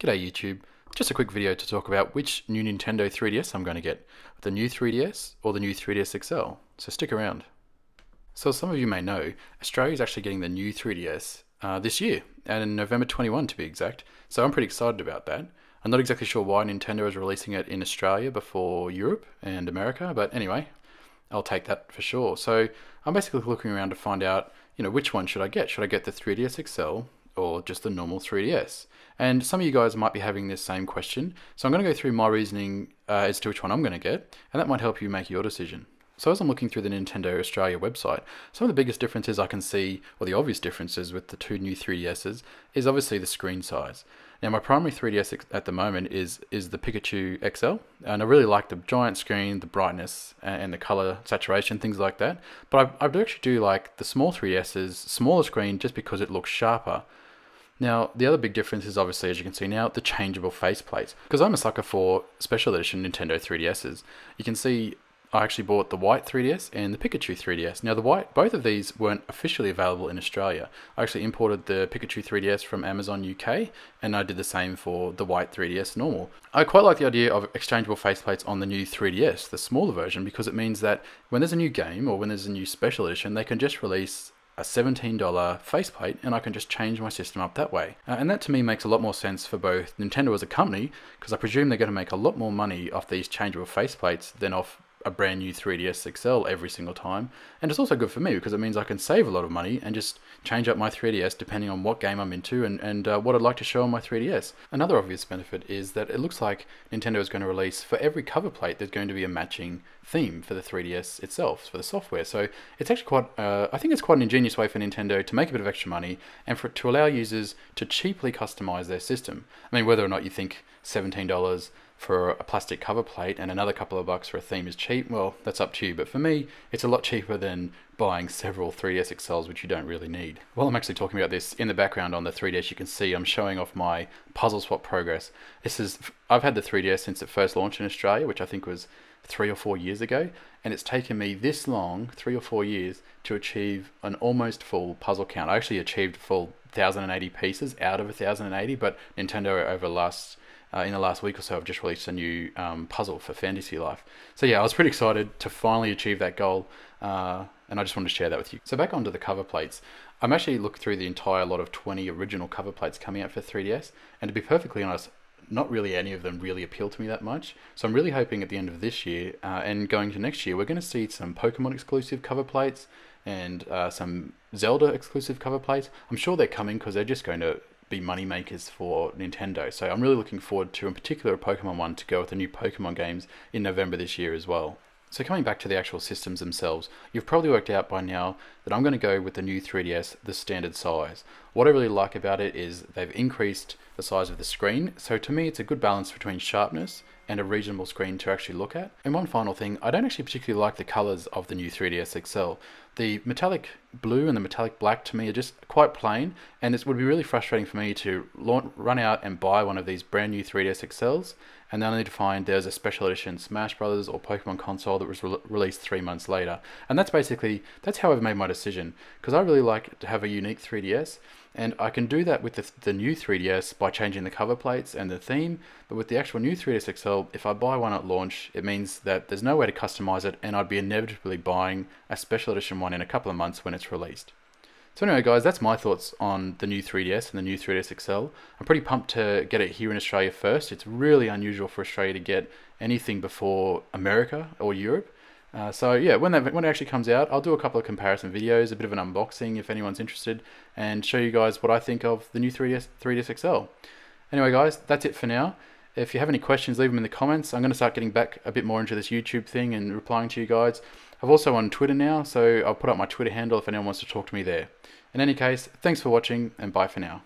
G'day YouTube, just a quick video to talk about which new Nintendo 3DS I'm going to get, the new 3DS or the new 3DS XL, so stick around. So as some of you may know, Australia is actually getting the new 3DS this year, and in November 21 to be exact, so I'm pretty excited about that. I'm not exactly sure why Nintendo is releasing it in Australia before Europe and America, but anyway, I'll take that for sure. So I'm basically looking around to find out, which one should I get? Should I get the 3DS XL or just the normal 3DS? And some of you guys might be having this same question, so I'm going to go through my reasoning as to which one I'm going to get, and that might help you make your decision. So as I'm looking through the Nintendo Australia website, some of the biggest differences I can see, or the obvious differences with the two new 3DSs, is obviously the screen size. Now my primary 3DS at the moment is the Pikachu XL, and I really like the giant screen, the brightness, and the color saturation, things like that. But I do actually do like the small 3DS's smaller screen just because it looks sharper. Now, the other big difference is obviously, as you can see now, the changeable faceplates. Because I'm a sucker for special edition Nintendo 3DSs. You can see I actually bought the white 3DS and the Pikachu 3DS. Now, both of these weren't officially available in Australia. I actually imported the Pikachu 3DS from Amazon UK, and I did the same for the white 3DS normal. I quite like the idea of exchangeable faceplates on the new 3DS, the smaller version, because it means that when there's a new game or when there's a new special edition, they can just release a $17 faceplate and I can just change my system up that way. And that to me makes a lot more sense for both Nintendo as a company, because I presume they're going to make a lot more money off these changeable faceplates than off a brand new 3DS XL every single time. And it's also good for me because it means I can save a lot of money and just change up my 3DS depending on what game I'm into and what I'd like to show on my 3DS. Another obvious benefit is that it looks like Nintendo is going to release, for every cover plate, there's going to be a matching theme for the 3DS itself, for the software. So it's actually quite, I think it's quite an ingenious way for Nintendo to make a bit of extra money and to allow users to cheaply customize their system. I mean, whether or not you think $17 for a plastic cover plate and another couple of bucks for a theme is cheap, well, that's up to you. But for me, it's a lot cheaper than buying several 3DS XLs, which you don't really need. While I'm actually talking about this, in the background on the 3DS, you can see I'm showing off my puzzle swap progress. I've had the 3DS since it first launched in Australia, which I think was 3 or 4 years ago, and it's taken me this long, 3 or 4 years, to achieve an almost full puzzle count. I actually achieved full 1080 pieces out of 1080, but Nintendo in the last week or so, I've just released a new puzzle for Fantasy Life. So yeah, I was pretty excited to finally achieve that goal, and I just wanted to share that with you. So back onto the cover plates. I'm actually looking through the entire lot of 20 original cover plates coming out for 3DS, and to be perfectly honest, not really any of them really appeal to me that much. So I'm really hoping at the end of this year and going to next year, we're going to see some Pokemon exclusive cover plates and some Zelda exclusive cover plates. I'm sure they're coming because they're just going to be money makers for Nintendo. So I'm really looking forward to, in particular, a Pokemon one to go with the new Pokemon games in November this year as well. So coming back to the actual systems themselves, you've probably worked out by now that I'm going to go with the new 3DS, the standard size. What I really like about it is they've increased the size of the screen, so to me it's a good balance between sharpness and a reasonable screen to actually look at. And one final thing, I don't actually particularly like the colors of the new 3DS XL. The metallic blue and the metallic black to me are just quite plain, and this would be really frustrating for me to run out and buy one of these brand new 3DS XLs and then only to find there's a special edition Smash Brothers or Pokemon console that was released 3 months later. And that's how I've made my decision, because I really like to have a unique 3DS, and I can do that with the new 3DS by changing the cover plates and the theme, but with the actual new 3DS XL, if I buy one at launch, it means that there's no way to customize it, and I'd be inevitably buying a special edition one in a couple of months when it's released. So anyway guys, that's my thoughts on the new 3DS and the new 3DS XL. I'm pretty pumped to get it here in Australia first. It's really unusual for Australia to get anything before America or Europe. So yeah, when it actually comes out, I'll do a couple of comparison videos, a bit of an unboxing if anyone's interested, and show you guys what I think of the new 3DS XL. Anyway guys, that's it for now. If you have any questions, leave them in the comments. I'm going to start getting back a bit more into this YouTube thing and replying to you guys. I'm also on Twitter now, so I'll put up my Twitter handle if anyone wants to talk to me there. In any case, thanks for watching, and bye for now.